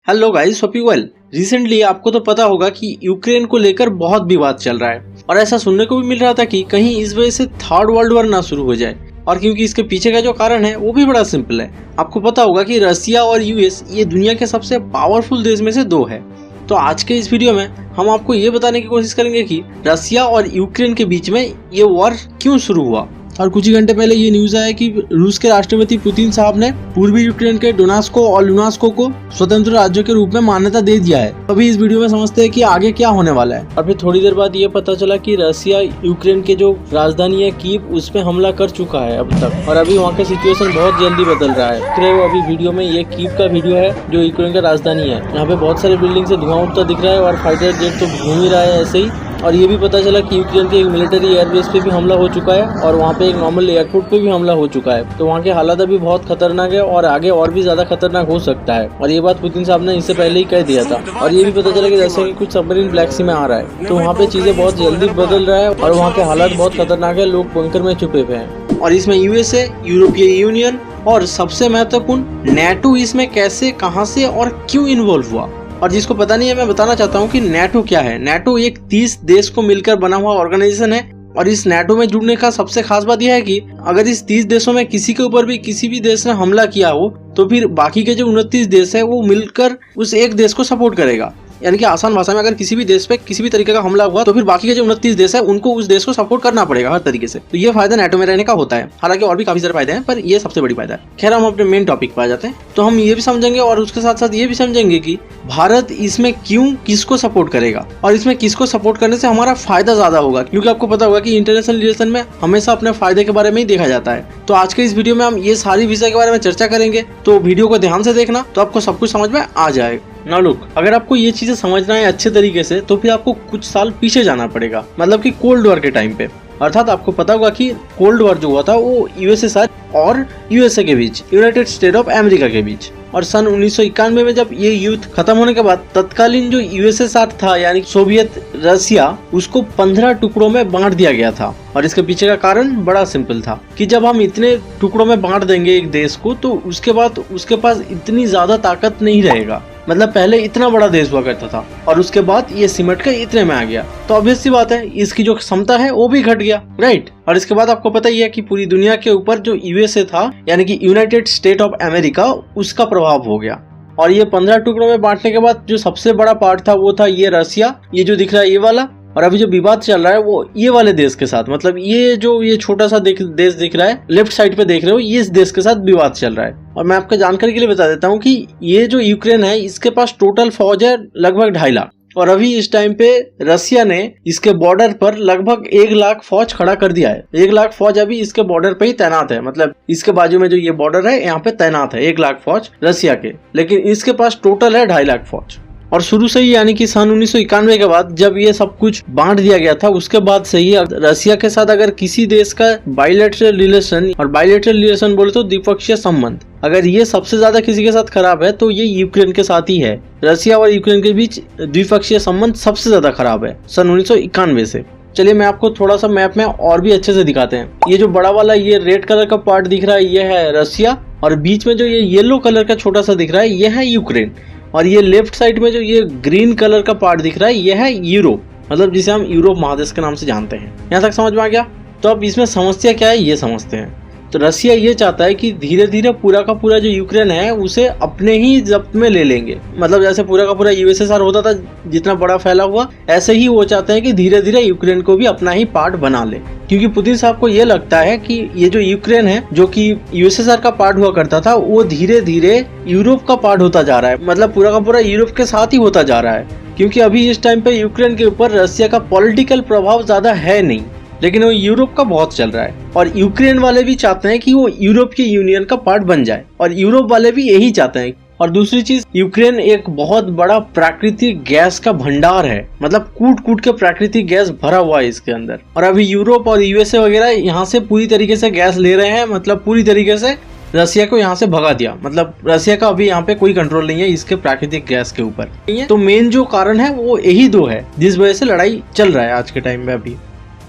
Hello guys, hope you well. Recently आपको तो पता होगा कि यूक्रेन को लेकर बहुत विवाद चल रहा है और ऐसा सुनने को भी मिल रहा था कि कहीं इस वजह से थर्ड वर्ल्ड वॉर ना शुरू हो जाए। और क्योंकि इसके पीछे का जो कारण है वो भी बड़ा सिंपल है। आपको पता होगा कि रसिया और यूएस ये दुनिया के सबसे पावरफुल देश में से दो है। तो आज के इस वीडियो में हम आपको ये बताने की कोशिश करेंगे कि रसिया और यूक्रेन के बीच में ये वॉर क्यों शुरू हुआ। और कुछ ही घंटे पहले ये न्यूज आया कि रूस के राष्ट्रपति पुतिन साहब ने पूर्वी यूक्रेन के डोनेट्स्क और लुहांस्क को स्वतंत्र राज्यों के रूप में मान्यता दे दिया है। अभी इस वीडियो में समझते हैं कि आगे क्या होने वाला है। और फिर थोड़ी देर बाद ये पता चला कि रसिया यूक्रेन के जो राजधानी है कीव उस पे हमला कर चुका है अब तक, और अभी वहाँ का सिचुएशन बहुत जल्दी बदल रहा है। अभी वीडियो में ये कीव का वीडियो है जो यूक्रेन का राजधानी है। यहाँ पे बहुत सारे बिल्डिंग से धुआं उठता दिख रहा है और फाइटर जेट तो घूम ही रहा है ऐसे ही। और ये भी पता चला कि यूक्रेन के एक मिलिट्री एयरबेस पे भी हमला हो चुका है और वहाँ पे एक नॉर्मल एयरपोर्ट पे भी हमला हो चुका है। तो वहाँ के हालात अभी बहुत खतरनाक है और आगे और भी ज्यादा खतरनाक हो सकता है। और ये बात पुतिन साहब ने इससे पहले ही कह दिया था। और ये भी पता चला कि रसिया की कुछ सबमरीन ब्लैक सी में आ रहा है। तो वहाँ पे चीजें बहुत जल्दी बदल रहा है और वहाँ के हालात बहुत खतरनाक है। लोग बंकर में छुपे हुए हैं और इसमें यूएसए, यूरोपीय यूनियन और सबसे महत्वपूर्ण नेटो इसमें कैसे, कहां से और क्यों इन्वॉल्व हुआ। और जिसको पता नहीं है मैं बताना चाहता हूँ कि नेटो क्या है। नेटो एक 30 देश को मिलकर बना हुआ ऑर्गेनाइजेशन है। और इस नेटो में जुड़ने का सबसे खास बात यह है कि अगर इस 30 देशों में किसी के ऊपर भी किसी भी देश ने हमला किया हो तो फिर बाकी के जो 29 देश है वो मिलकर उस एक देश को सपोर्ट करेगा। यानी कि आसान भाषा में अगर किसी भी देश पे किसी भी तरीके का हमला हुआ तो फिर बाकी के जो 29 देश है उनको उस देश को सपोर्ट करना पड़ेगा हर तरीके से। तो ये फायदा नेटो में रहने का होता है। हालांकि और भी काफी सारे फायदे हैं पर ये सबसे बड़ी फायदा है। खैर, हम अपने मेन टॉपिक पे आ जाते हैं। तो हम ये भी समझेंगे और उसके साथ साथ ये भी समझेंगे कि भारत इसमें क्यों किसको सपोर्ट करेगा और इसमें किसको सपोर्ट करने से हमारा फायदा ज्यादा होगा। क्योंकि आपको पता होगा कि इंटरनेशनल रिलेशन में हमेशा अपने फायदे के बारे में ही देखा जाता है। तो आज के इस वीडियो में हम ये सारी विषय के बारे में चर्चा करेंगे। तो वीडियो को ध्यान से देखना तो आपको सब कुछ समझ में आ जाएगा। नाउ लुक, अगर आपको ये चीजें समझना है अच्छे तरीके से तो फिर आपको कुछ साल पीछे जाना पड़ेगा, मतलब कि कोल्ड वॉर के टाइम पे। अर्थात आपको पता होगा कि कोल्ड वॉर जो हुआ था वो यूएसएसआर और यूएसए के बीच, यूनाइटेड स्टेट ऑफ अमेरिका के बीच। और सन 1991 में जब ये युद्ध खत्म होने के बाद तत्कालीन जो यूएसएसआर था यानी सोवियत रसिया, उसको 15 टुकड़ों में बांट दिया गया था। और इसके पीछे का कारण बड़ा सिंपल था कि जब हम इतने टुकड़ों में बांट देंगे एक देश को तो उसके बाद उसके पास इतनी ज्यादा ताकत नहीं रहेगा। मतलब पहले इतना बड़ा देश हुआ करता था और उसके बाद ये सिमट कर इतने में आ गया। तो ऑब्वियस सी बात है इसकी जो क्षमता है वो भी घट गया, राइट। और इसके बाद आपको पता ही है कि पूरी दुनिया के ऊपर जो यूएसए था यानी कि यूनाइटेड स्टेट ऑफ अमेरिका, उसका प्रभाव हो गया। और ये 15 टुकड़ों में बांटने के बाद जो सबसे बड़ा पार्ट था वो था ये रसिया, ये जो दिख रहा है ये वाला। और अभी जो विवाद चल रहा है वो ये वाले देश के साथ, मतलब ये जो ये छोटा सा देश दिख रहा है लेफ्ट साइड पे देख रहे हो, ये इस देश के साथ विवाद चल रहा है। और मैं आपको जानकारी के लिए बता देता हूँ कि ये जो यूक्रेन है इसके पास टोटल फौज है लगभग 2.5 लाख। और अभी इस टाइम पे रसिया ने इसके बॉर्डर पर लगभग 1 लाख फौज खड़ा कर दिया है। 1 लाख फौज अभी इसके बॉर्डर पे ही तैनात है, मतलब इसके बाजू में जो ये बॉर्डर है यहाँ पे तैनात है 1 लाख फौज रसिया के। लेकिन इसके पास टोटल है 2.5 लाख फौज। और शुरू से ही यानी कि सन 1991 के बाद जब ये सब कुछ बांट दिया गया था उसके बाद से ही रसिया के साथ अगर किसी देश का बायलैटरल रिलेशन, और बायलैटरल रिलेशन बोले तो द्विपक्षीय संबंध, अगर ये सबसे ज्यादा किसी के साथ खराब है तो ये यूक्रेन के साथ ही है। रसिया और यूक्रेन के बीच द्विपक्षीय संबंध सबसे ज्यादा खराब है सन 1991 से। चलिए मैं आपको थोड़ा सा मैप में और भी अच्छे से दिखाते हैं। ये जो बड़ा वाला ये रेड कलर का पार्ट दिख रहा है ये है रसिया, और बीच में जो ये येलो कलर का छोटा सा दिख रहा है ये है यूक्रेन। और ये लेफ्ट साइड में जो ये ग्रीन कलर का पार्ट दिख रहा है ये है यूरोप, मतलब जिसे हम यूरोप महादेश के नाम से जानते हैं। यहाँ तक समझ में आ गया। तो अब इसमें समस्या क्या है ये समझते हैं। तो रसिया ये चाहता है कि धीरे धीरे पूरा का पूरा जो यूक्रेन है उसे अपने ही जब्त में ले लेंगे। मतलब जैसे पूरा का पूरा यूएसएसआर होता था जितना बड़ा फैला हुआ, ऐसे ही वो चाहते हैं कि धीरे धीरे यूक्रेन को भी अपना ही पार्ट बना ले। क्योंकि पुतिन साहब को ये लगता है कि ये जो यूक्रेन है जो कि यूएसएसआर का पार्ट हुआ करता था वो धीरे धीरे यूरोप का पार्ट होता जा रहा है, मतलब पूरा का पूरा यूरोप के साथ ही होता जा रहा है। क्योंकि अभी इस टाइम पे यूक्रेन के ऊपर रसिया का पॉलिटिकल प्रभाव ज्यादा है नहीं, लेकिन वो यूरोप का बहुत चल रहा है। और यूक्रेन वाले भी चाहते हैं कि वो यूरोप की यूनियन का पार्ट बन जाए और यूरोप वाले भी यही चाहते हैं। और दूसरी चीज, यूक्रेन एक बहुत बड़ा प्राकृतिक गैस का भंडार है, मतलब कूट कूट के प्राकृतिक गैस भरा हुआ है इसके अंदर। और अभी यूरोप और यूएसए वगैरह यहाँ से पूरी तरीके से गैस ले रहे हैं, मतलब पूरी तरीके से रसिया को यहाँ से भगा दिया। मतलब रसिया का अभी यहाँ पे कोई कंट्रोल नहीं है इसके प्राकृतिक गैस के ऊपर। तो मेन जो कारण है वो यही दो है जिस वजह से लड़ाई चल रहा है आज के टाइम में अभी।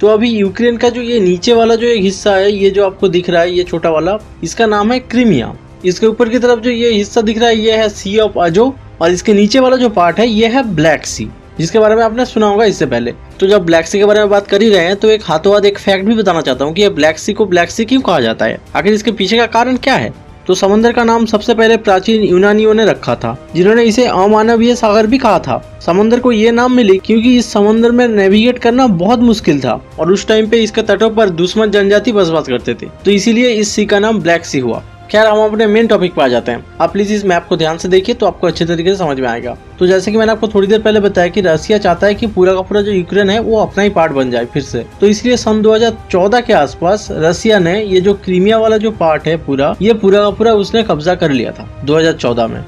तो अभी यूक्रेन का जो ये नीचे वाला जो एक हिस्सा है, ये जो आपको दिख रहा है ये छोटा वाला, इसका नाम है क्रीमिया। इसके ऊपर की तरफ जो ये हिस्सा दिख रहा है ये है सी ऑफ अजो, और इसके नीचे वाला जो पार्ट है ये है ब्लैक सी, जिसके बारे में आपने सुना होगा इससे पहले। तो जब ब्लैक सी के बारे में बात कर ही रहे हैं तो एक हाथों हाथ एक फैक्ट भी बताना चाहता हूँ कि ये ब्लैक सी को ब्लैक सी क्यों कहा जाता है, आखिर इसके पीछे का कारण क्या है। तो समंदर का नाम सबसे पहले प्राचीन यूनानियों ने रखा था, जिन्होंने इसे अमानवीय सागर भी कहा था। समंदर को ये नाम मिली क्योंकि इस समंदर में नेविगेट करना बहुत मुश्किल था और उस टाइम पे इसके तटों पर दुश्मन जनजाति बसवास करते थे, तो इसीलिए इस सी का नाम ब्लैक सी हुआ। खैर, हम अपने मेन टॉपिक पर आ जाते हैं। आप प्लीज इस मैप को ध्यान से देखिए तो आपको अच्छे तरीके से समझ में आएगा। तो जैसे कि मैंने आपको थोड़ी देर पहले बताया कि रसिया चाहता है कि पूरा का पूरा जो यूक्रेन है वो अपना ही पार्ट बन जाए फिर से, तो इसलिए सन 2014 के आसपास रसिया ने ये जो क्रीमिया वाला जो पार्ट है पूरा का पूरा उसने कब्जा कर लिया था 2014 में।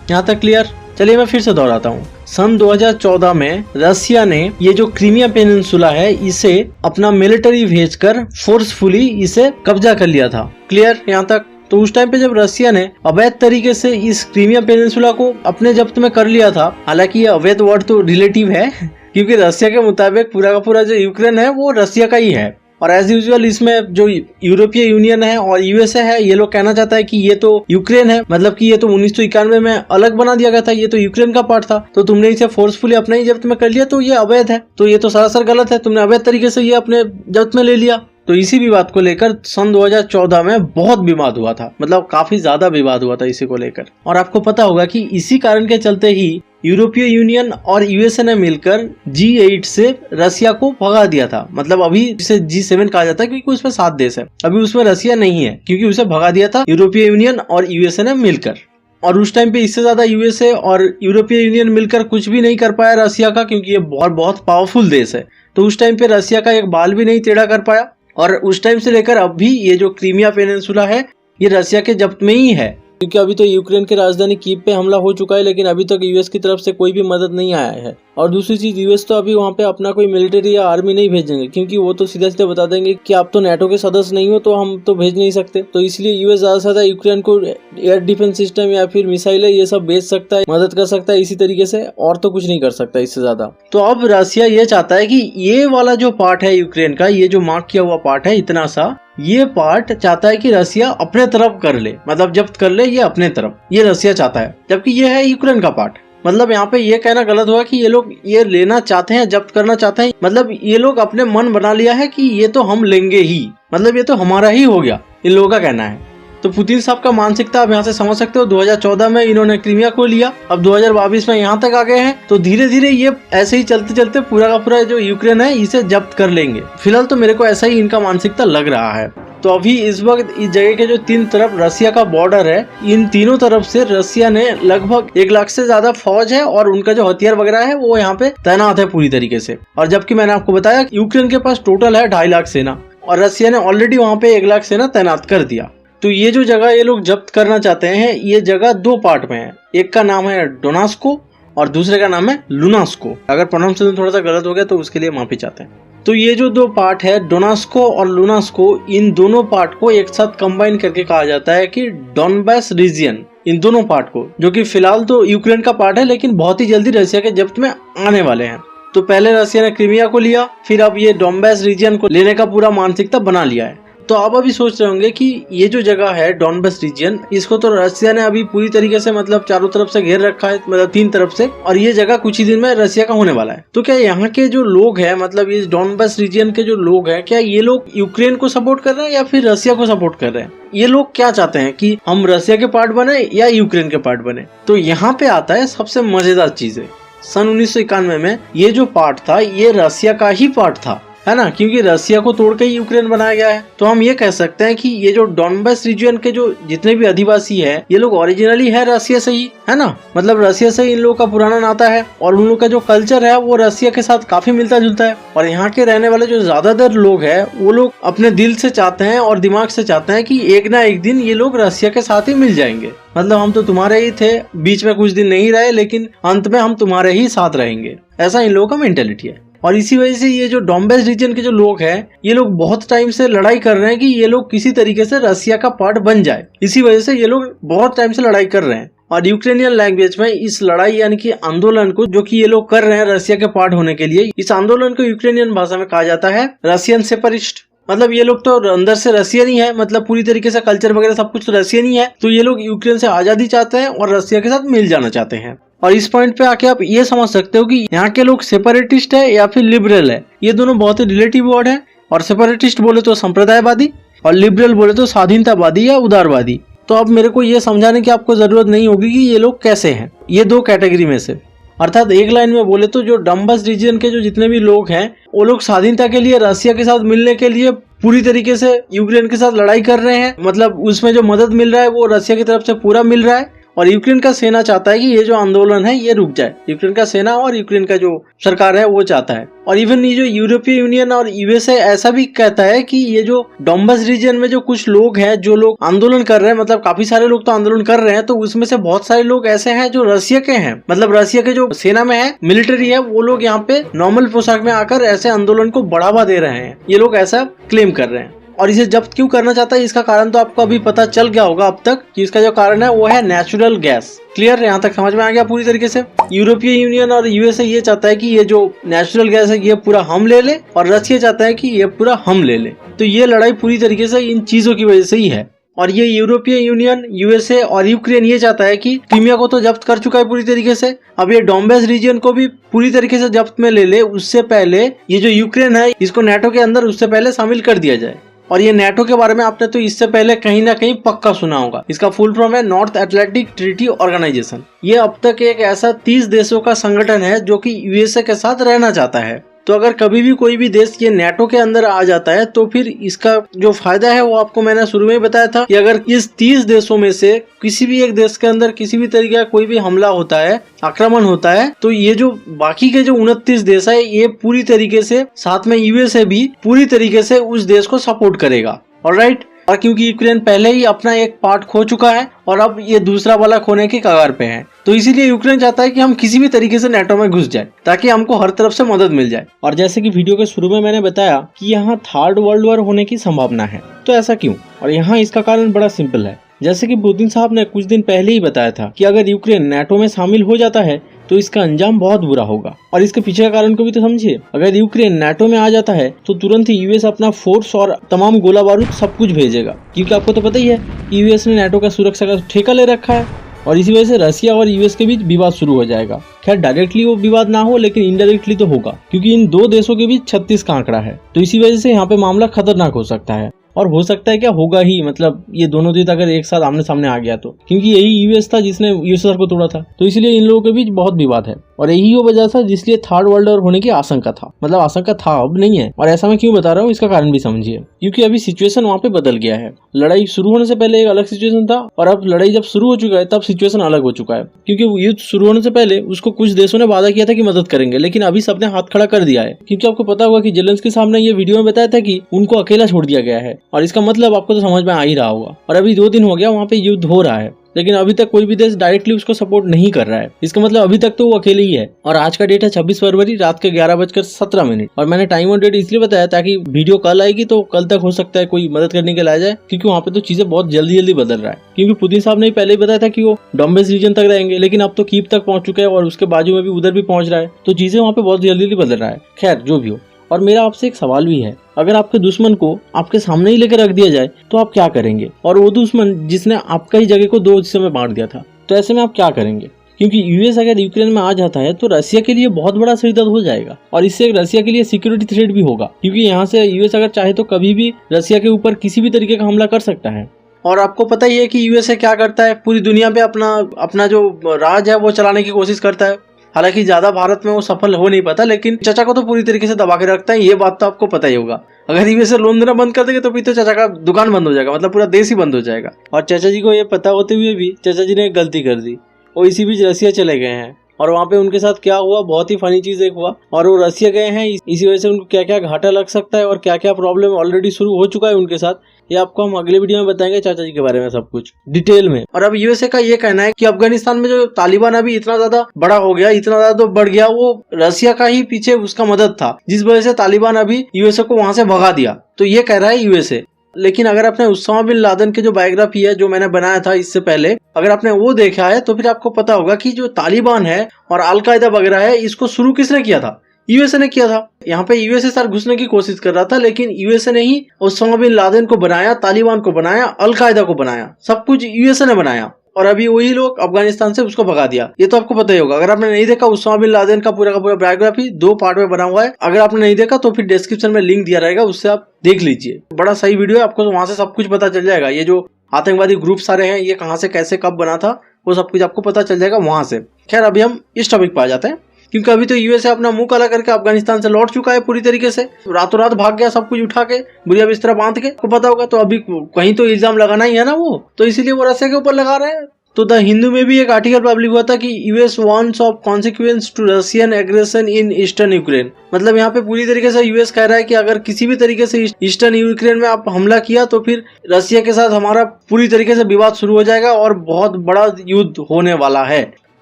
यहाँ तक क्लियर? चलिए मैं फिर से दोहराता हूँ। सन 2014 में रसिया ने ये जो क्रीमिया पेनिनसुला है इसे अपना मिलिट्री भेजकर फोर्सफुली इसे कब्जा कर लिया था। क्लियर यहाँ तक? तो उस टाइम पे जब रसिया ने अवैध तरीके से इस क्रीमिया पेनिनसुला को अपने जब्त में कर लिया था, हालांकि ये अवैध वर्ड तो रिलेटिव है क्योंकि रसिया के मुताबिक पूरा का पूरा जो यूक्रेन है वो रसिया का ही है, और एज यूजुअल इसमें जो यूरोपीय यूनियन है और यूएसए है ये लोग कहना चाहता है कि ये तो यूक्रेन है, मतलब कि ये तो 1991 में अलग बना दिया गया था, ये तो यूक्रेन का पार्ट था, तो तुमने इसे फोर्सफुली अपने ही जब्त में कर लिया तो ये अवैध है, तो ये तो सरासर गलत है, तुमने अवैध तरीके से ये अपने जब्त में ले लिया। तो इसी विवाद को लेकर सन 2014 में बहुत विवाद हुआ था, मतलब काफी ज्यादा विवाद हुआ था इसी को लेकर। और आपको पता होगा कि इसी कारण के चलते ही यूरोपीय यूनियन और यूएसए ने मिलकर G8 से रसिया को भगा दिया था। मतलब अभी इसे G7 कहा जाता है क्योंकि उसमें 7 देश है, अभी उसमें रसिया नहीं है क्योंकि उसे भगा दिया था यूरोपीय यूनियन और यूएसए ने मिलकर। और उस टाइम पे इससे ज्यादा यूएसए और यूरोपीय यूनियन मिलकर कुछ भी नहीं कर पाया रसिया का, क्योंकि ये बहुत पावरफुल देश है। तो उस टाइम पे रसिया का एक बाल भी नहीं टेढ़ा कर पाया, और उस टाइम से लेकर अब भी ये जो क्रीमिया पेनिनसुला है ये रसिया के जब्त में ही है, क्योंकि अभी तो यूक्रेन की राजधानी कीव पे हमला हो चुका है, लेकिन अभी तक यूएस की तरफ से कोई भी मदद नहीं आया है। और दूसरी चीज, यूएस तो अभी वहाँ पे अपना कोई मिलिट्री या आर्मी नहीं भेजेंगे, क्योंकि वो तो सीधा सीधा बता देंगे कि आप तो नेटो के सदस्य नहीं हो तो हम तो भेज नहीं सकते। तो इसलिए यूएस ज्यादा से ज्यादा यूक्रेन को एयर डिफेंस सिस्टम या फिर मिसाइलें ये सब भेज सकता है, मदद कर सकता है इसी तरीके से, और तो कुछ नहीं कर सकता इससे ज्यादा। तो अब रसिया ये चाहता है कि ये वाला जो पार्ट है यूक्रेन का, ये जो मार्क किया हुआ पार्ट है इतना सा, ये पार्ट चाहता है कि रसिया अपने तरफ कर ले, मतलब जब्त कर ले ये अपने तरफ, ये रसिया चाहता है, जबकि ये है यूक्रेन का पार्ट। मतलब यहाँ पे ये कहना गलत हुआ कि ये लोग ये लेना चाहते हैं, जब्त करना चाहते हैं, मतलब ये लोग अपने मन बना लिया है कि ये तो हम लेंगे ही, मतलब ये तो हमारा ही हो गया, इन लोगों का कहना है। तो पुतिन साहब का मानसिकता आप यहाँ से समझ सकते हो। 2014 में इन्होंने क्रीमिया को लिया, अब 2022 में यहाँ तक आ गए हैं, तो धीरे धीरे ये ऐसे ही चलते चलते पूरा का पूरा जो यूक्रेन है इसे जब्त कर लेंगे। फिलहाल तो मेरे को ऐसा ही इनका मानसिकता लग रहा है। तो अभी इस वक्त इस जगह के जो 3 तरफ रसिया का बॉर्डर है, इन तीनों तरफ से रसिया ने लगभग 1 लाख से ज्यादा फौज है और उनका जो हथियार वगैरह है वो यहाँ पे तैनात है पूरी तरीके से। और जबकि मैंने आपको बताया यूक्रेन के पास टोटल है 2.5 लाख सेना, और रसिया ने ऑलरेडी वहाँ पे 1 लाख सेना तैनात कर दिया। तो ये जो जगह ये लोग जब्त करना चाहते हैं, ये जगह 2 पार्ट में है, एक का नाम है डोनास्को और दूसरे का नाम है लुनास्को। अगर प्रोनाउंसिएशन थोड़ा सा गलत हो गया तो उसके लिए माफी चाहते हैं। तो ये जो 2 पार्ट है डोनास्को और लुनास्को, इन दोनों पार्ट को एक साथ कंबाइन करके कहा जाता है कि डॉनबास रीजियन। इन दोनों पार्ट को, जो कि फिलहाल तो यूक्रेन का पार्ट है लेकिन बहुत ही जल्दी रसिया के जब्त में आने वाले हैं। तो पहले रसिया ने क्रीमिया को लिया, फिर अब ये डॉनबास रीजियन को लेने का पूरा मानसिकता बना लिया है। तो आप अभी सोच रहे होंगे कि ये जो जगह है डॉनबास रीजियन, इसको तो रसिया ने अभी पूरी तरीके से मतलब चारों तरफ से घेर रखा है, मतलब 3 तरफ से, और ये जगह कुछ ही दिन में रसिया का होने वाला है। तो क्या यहाँ के जो लोग हैं, मतलब इस डॉनबास रीजियन के जो लोग हैं, क्या ये लोग यूक्रेन को सपोर्ट कर रहे हैं या फिर रसिया को सपोर्ट कर रहे हैं? ये लोग क्या चाहते हैं कि हम रसिया के पार्ट बने या यूक्रेन के पार्ट बने? तो यहाँ पे आता है सबसे मजेदार चीजें। सन 1991 में ये जो पार्ट था ये रसिया का ही पार्ट था, है ना, क्योंकि रसिया को तोड़ के ही यूक्रेन बनाया गया है। तो हम ये कह सकते हैं कि ये जो डॉनबास रीजन के जो जितने भी अधिवासी है, ये लोग ओरिजिनली है रसिया से ही, है ना, मतलब रसिया से इन लोगों का पुराना नाता है और उन लोग का जो कल्चर है वो रसिया के साथ काफी मिलता जुलता है। और यहाँ के रहने वाले जो ज्यादातर लोग है वो लोग अपने दिल से चाहते हैं और दिमाग से चाहते हैं कि एक ना एक दिन ये लोग रसिया के साथ ही मिल जाएंगे। मतलब हम तो तुम्हारे ही थे, बीच में कुछ दिन नहीं रहे, लेकिन अंत में हम तुम्हारे ही साथ रहेंगे, ऐसा इन लोगों का मेंटेलिटी है। और इसी वजह से ये जो डॉनबास रीजन के जो लोग हैं, ये लोग बहुत टाइम से लड़ाई कर रहे हैं कि ये लोग किसी तरीके से रसिया का पार्ट बन जाए। इसी वजह से ये लोग बहुत टाइम से लड़ाई कर रहे हैं। और यूक्रेनियन लैंग्वेज में इस लड़ाई यानी कि आंदोलन को जो कि ये लोग कर रहे हैं रसिया के पार्ट होने के लिए, इस आंदोलन को यूक्रेनियन भाषा में कहा जाता है रसियन सेपरेटिस्ट। मतलब ये लोग तो अंदर से रसियन ही है, मतलब पूरी तरीके से कल्चर वगैरह सब कुछ तो रसियन ही है। तो ये लोग यूक्रेन से आजादी चाहते हैं और रसिया के साथ मिल जाना चाहते हैं। और इस पॉइंट पे आके आप ये समझ सकते हो कि यहाँ के लोग सेपरेटिस्ट है या फिर लिबरल है। ये दोनों बहुत ही रिलेटिव वर्ड है। और सेपरेटिस्ट बोले तो संप्रदायवादी और लिबरल बोले तो स्वाधीनतावादी या उदारवादी। तो अब मेरे को ये समझाने की आपको जरूरत नहीं होगी कि ये लोग कैसे हैं, ये दो कैटेगरी में से। अर्थात एक लाइन में बोले तो जो डम्बस रीजन के जो जितने भी लोग हैं वो लोग स्वाधीनता के लिए रसिया के साथ मिलने के लिए पूरी तरीके से यूक्रेन के साथ लड़ाई कर रहे हैं। मतलब उसमें जो मदद मिल रहा है वो रसिया की तरफ से पूरा मिल रहा है। और यूक्रेन का सेना चाहता है कि ये जो आंदोलन है ये रुक जाए। यूक्रेन का सेना और यूक्रेन का जो सरकार है वो चाहता है। और इवन ये जो यूरोपीय यूनियन और यूएसए ऐसा भी कहता है कि ये जो डोम्बस रीजन में जो कुछ लोग हैं जो लोग आंदोलन कर रहे हैं, मतलब काफी सारे लोग तो आंदोलन कर रहे हैं, तो उसमें से बहुत सारे लोग ऐसे हैं जो रसिया के हैं, मतलब रसिया के जो सेना में है, मिलिट्री है, वो लोग यहाँ पे नॉर्मल पोशाक में आकर ऐसे आंदोलन को बढ़ावा दे रहे हैं। ये लोग ऐसा क्लेम कर रहे हैं। और इसे जब्त क्यों करना चाहता है इसका कारण तो आपको अभी पता चल गया होगा अब तक कि इसका जो कारण है वो है नेचुरल गैस। क्लियर, यहाँ तक समझ में आ गया पूरी तरीके से। यूरोपीय यूनियन और यूएसए ये चाहता है कि ये जो नेचुरल गैस है ये पूरा हम ले ले और रसिया चाहता है कि ये पूरा हम ले ले। तो ये लड़ाई पूरी तरीके से इन चीजों की वजह से ही है। और ये यूरोपीय यूनियन, यूएसए और यूक्रेन ये चाहता है कि क्रीमिया को तो जब्त कर चुका है पूरी तरीके से, अब ये डोम्बेस रीजन को भी पूरी तरीके से जब्त में ले ले। उससे पहले ये जो यूक्रेन है इसको नाटो के अंदर उससे पहले शामिल कर दिया जाए। और ये नाटो के बारे में आपने तो इससे पहले कहीं ना कहीं पक्का सुना होगा। इसका फुल फॉर्म है नॉर्थ अटलांटिक ट्रीटी ऑर्गेनाइजेशन। ये अब तक एक ऐसा 30 देशों का संगठन है जो कि यूएसए के साथ रहना चाहता है। तो अगर कभी भी कोई भी देश ये नाटो के अंदर आ जाता है तो फिर इसका जो फायदा है वो आपको मैंने शुरू में ही बताया था कि अगर इस 30 देशों में से किसी भी एक देश के अंदर किसी भी तरीके का कोई भी हमला होता है, आक्रमण होता है, तो ये जो बाकी के जो 29 देश है ये पूरी तरीके से, साथ में यूएसए भी पूरी तरीके से उस देश को सपोर्ट करेगा। ऑलराइट। और क्योंकि यूक्रेन पहले ही अपना एक पार्ट खो चुका है और अब ये दूसरा वाला खोने की कगार पे है, तो इसीलिए यूक्रेन चाहता है कि हम किसी भी तरीके से नाटो में घुस जाए ताकि हमको हर तरफ से मदद मिल जाए। और जैसे कि वीडियो के शुरू में मैंने बताया कि यहाँ थर्ड वर्ल्ड वॉर होने की संभावना है, तो ऐसा क्यों? और यहाँ इसका कारण बड़ा सिंपल है। जैसे कि पुतिन साहब ने कुछ दिन पहले ही बताया था कि अगर यूक्रेन नाटो में शामिल हो जाता है तो इसका अंजाम बहुत बुरा होगा। और इसके पीछे का कारण को भी तो समझिए। अगर यूक्रेन नाटो में आ जाता है तो तुरंत ही यूएस अपना फोर्स और तमाम गोला बारूद सब कुछ भेजेगा, क्योंकि आपको तो पता ही है कि यूएस ने नाटो का सुरक्षा का ठेका ले रखा है। और इसी वजह से रसिया और यूएस के बीच विवाद शुरू हो जाएगा। खैर डायरेक्टली वो विवाद ना हो लेकिन इनडायरेक्टली तो होगा, क्योंकि इन दो देशों के बीच 36 का आंकड़ा है। तो इसी वजह से यहाँ पे मामला खतरनाक हो सकता है। और हो सकता है क्या, होगा ही, मतलब ये दोनों देश अगर एक साथ आमने सामने आ गया तो, क्योंकि यही यूएस था जिसने यूएसएसआर को तोड़ा था। तो इसलिए इन लोगों के बीच बहुत विवाद है और यही वो वजह था जिसलिए थर्ड वर्ल्ड वॉर होने की आशंका था। मतलब आशंका था, अब नहीं है। और ऐसा मैं क्यों बता रहा हूँ इसका कारण भी समझिए। क्योंकि अभी सिचुएशन वहाँ पे बदल गया है। लड़ाई शुरू होने से पहले एक अलग सिचुएशन था और अब लड़ाई जब शुरू हो चुका है तब सिचुएशन अलग हो चुका है। क्योंकि युद्ध शुरू होने से पहले उसको कुछ देशों ने वादा किया था कि मदद करेंगे, लेकिन अभी सबने हाथ खड़ा कर दिया है। क्योंकि आपको पता होगा कि जेलेंस्की साहब ने ये वीडियो में बताया था कि उनको अकेला छोड़ दिया गया है। और इसका मतलब आपको तो समझ में आ ही रहा होगा। और अभी 2 दिन हो गया वहाँ पे युद्ध हो रहा है, लेकिन अभी तक कोई भी देश डायरेक्टली उसको सपोर्ट नहीं कर रहा है। इसका मतलब अभी तक तो वो अकेले ही है। और आज का डेट है 26 फरवरी रात के 11:17। और मैंने टाइम और डेट इसलिए बताया ताकि वीडियो कल आएगी तो कल तक हो सकता है कोई मदद करने के लिए आ जाए, क्योंकि वहाँ पे तो चीजें बहुत जल्दी जल्दी बदल रहा है। क्योंकि पुतिन साहब ने पहले ही बताया था कि वो डोम्बेस रीजन तक रहेंगे, लेकिन अब तो कीव तक पहुंच चुके हैं और उसके बाजू में भी उधर भी पहुंच रहा है। तो चीजें वहाँ पे बहुत जल्दी जल्दी बदल रहा है। खैर जो भी हो, और मेरा आपसे एक सवाल भी है, अगर आपके दुश्मन को आपके सामने ही लेकर रख दिया जाए तो आप क्या करेंगे? और वो दुश्मन जिसने आपका ही जगह को 2 हिस्सों में बांट दिया था, तो ऐसे में आप क्या करेंगे? क्योंकि यूएस अगर यूक्रेन में आ जाता है तो रसिया के लिए बहुत बड़ा सिरदर्द हो जाएगा और इससे रसिया के लिए सिक्योरिटी थ्रेट भी होगा, क्योंकि यहाँ से यूएस अगर चाहे तो कभी भी रसिया के ऊपर किसी भी तरीके का हमला कर सकता है। और आपको पता ही है कि यूएसए क्या करता है, पूरी दुनिया पे अपना जो राज है वो चलाने की कोशिश करता है। हालांकि ज्यादा भारत में वो सफल हो नहीं पाता, लेकिन चाचा को तो पूरी तरीके से दबा के रखता है। ये बात तो आपको पता ही होगा। अगर यूएसए लोन देना बंद कर देंगे तो फिर तो चाचा का दुकान बंद हो जाएगा, मतलब पूरा देश ही बंद हो जाएगा। और चाचा जी को ये पता होते हुए भी चाचा जी ने एक गलती कर दी, वो इसी बीच रसिया चले गए हैं। और वहाँ पे उनके साथ क्या हुआ, बहुत ही फनी चीज एक हुआ। और वो रसिया गए हैं, इसी वजह से उनको क्या क्या घाटा लग सकता है और क्या क्या प्रॉब्लम ऑलरेडी शुरू हो चुका है उनके साथ, ये आपको हम अगले वीडियो में बताएंगे चाचा जी के बारे में सब कुछ डिटेल में। और अब यूएसए का ये कहना है कि अफगानिस्तान में जो तालिबान अभी इतना ज्यादा बड़ा हो गया, इतना ज्यादा तो बढ़ गया, वो रसिया का ही पीछे उसका मदद था, जिस वजह से तालिबान अभी यूएसए को वहां से भगा दिया। तो ये कह रहा है यूएसए। लेकिन अगर आपने उसामा बिन लादेन के जो बायोग्राफी है जो मैंने बनाया था इससे पहले, अगर आपने वो देखा है तो फिर आपको पता होगा कि जो तालिबान है और अलकायदा वगैरह है, इसको शुरू किसने किया था? यूएसए ने किया था। यहाँ पे यूएसएसआर घुसने की कोशिश कर रहा था, लेकिन यूएसए ने ही उसामा बिन लादेन को बनाया, तालिबान को बनाया, अलकायदा को बनाया, सब कुछ यूएसए ने बनाया। और अभी वही लोग अफगानिस्तान से उसको भगा दिया। ये तो आपको पता ही होगा। अगर आपने नहीं देखा, उसामा बिन लादेन का पूरा बायोग्राफी 2 पार्ट में बना हुआ है। अगर आपने नहीं देखा तो फिर डिस्क्रिप्शन में लिंक दिया रहेगा, उससे आप देख लीजिए। बड़ा सही वीडियो है, आपको तो वहां से सब कुछ पता चल जाएगा। ये जो आतंकवादी ग्रुप सारे हैं, ये कहां से कैसे कब बना था, वो सब कुछ आपको पता चल जाएगा वहां से। खैर, अभी हम इस टॉपिक पे आ जाते हैं, क्योंकि अभी तो यूएसए अपना मुंह काला करके अफगानिस्तान से लौट चुका है पूरी तरीके से। रातों रात भाग गया, सब कुछ उठा के बुढ़िया बिस्तर बांध के, आपको पता होगा। तो अभी कहीं तो इल्जाम लगाना ही है ना वो, तो इसीलिए वो रसिया के ऊपर लगा रहे हैं। तो द हिंदू में भी एक आर्टिकल पब्लिक हुआ था कि US warns of consequence to Russian aggression in eastern Ukraine. मतलब यहाँ पे पूरी तरीके से यूएस कह रहा है कि अगर किसी भी तरीके से ईस्टर्न यूक्रेन में आप हमला किया तो फिर रसिया के साथ हमारा पूरी तरीके से विवाद शुरू हो जाएगा और बहुत बड़ा युद्ध होने वाला है।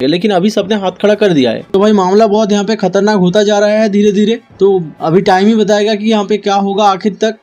लेकिन अभी सबने हाथ खड़ा कर दिया है। तो भाई मामला बहुत यहाँ पे खतरनाक होता जा रहा है धीरे धीरे। तो अभी टाइम ही बताएगा कि यहाँ पे क्या होगा आखिर तक।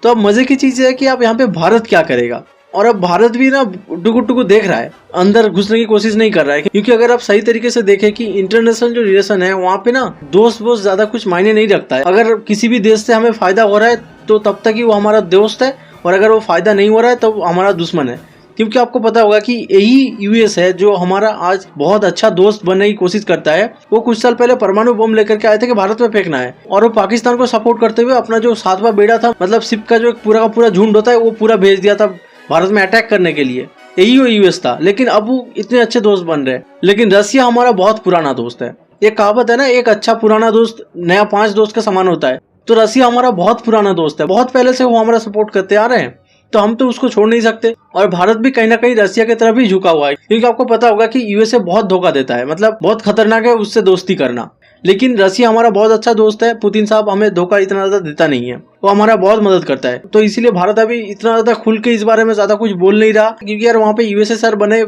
तो अब मजे की चीज है कि अब यहाँ पे भारत क्या करेगा। और अब भारत भी ना टुकु देख रहा है, अंदर घुसने की कोशिश नहीं कर रहा है। क्योंकि अगर आप सही तरीके से देखें कि इंटरनेशनल जो रिलेशन है, वहाँ पे ना दोस्त वोस्त ज्यादा कुछ मायने नहीं रखता है। अगर किसी भी देश से हमें फायदा हो रहा है तो तब तक ही वो हमारा दोस्त है, और अगर वो फायदा नहीं हो रहा है तो हमारा दुश्मन है। क्योंकि आपको पता होगा कि यही यूएस है जो हमारा आज बहुत अच्छा दोस्त बनने की कोशिश करता है। वो कुछ साल पहले परमाणु बम लेकर के आए थे कि भारत में फेंकना है, और वो पाकिस्तान को सपोर्ट करते हुए अपना जो 7वां बेड़ा था, मतलब शिप का जो पूरा का पूरा झुंड होता है, वो पूरा भेज दिया था भारत में अटैक करने के लिए। यही वो यूएस था। लेकिन अब वो इतने अच्छे दोस्त बन रहे हैं। लेकिन रसिया हमारा बहुत पुराना दोस्त है। ये कहावत है ना, एक अच्छा पुराना दोस्त नया 5 दोस्त का समान होता है। तो रसिया हमारा बहुत पुराना दोस्त है, बहुत पहले से वो हमारा सपोर्ट करते आ रहे हैं, तो हम तो उसको छोड़ नहीं सकते। और भारत भी कहीं ना कहीं रसिया की तरफ ही झुका हुआ है, क्योंकि आपको पता होगा कि यूएसए बहुत धोखा देता है, मतलब बहुत खतरनाक है उससे दोस्ती करना। लेकिन रसिया हमारा बहुत अच्छा दोस्त है। पुतिन साहब हमें धोखा इतना ज्यादा देता नहीं है, वो हमारा बहुत मदद करता है। तो इसीलिए भारत अभी इतना ज्यादा खुल के इस बारे में ज्यादा कुछ बोल नहीं रहा, क्योंकि यार वहाँ पे यूएसए सर बने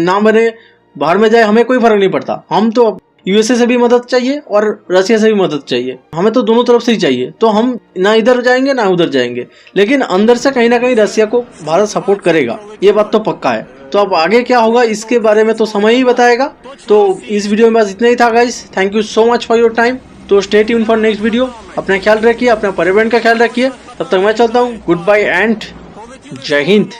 ना बने, बाहर में जाए, हमें कोई फर्क नहीं पड़ता। हम तो यूएसए से भी मदद चाहिए और रसिया से भी मदद चाहिए, हमें तो दोनों तरफ से ही चाहिए। तो हम ना इधर जाएंगे ना उधर जाएंगे, लेकिन अंदर से कहीं ना कहीं रसिया को भारत सपोर्ट करेगा, ये बात तो पक्का है। तो अब आगे क्या होगा इसके बारे में तो समय ही बताएगा। तो इस वीडियो में बस इतना ही था guys. Thank you so much for your time. तो stay tune for next video. अपना ख्याल रखिए, अपने पर्यावरण का ख्याल रखिए। तब तक मैं चलता हूँ। गुड बाय एंड जय हिंद।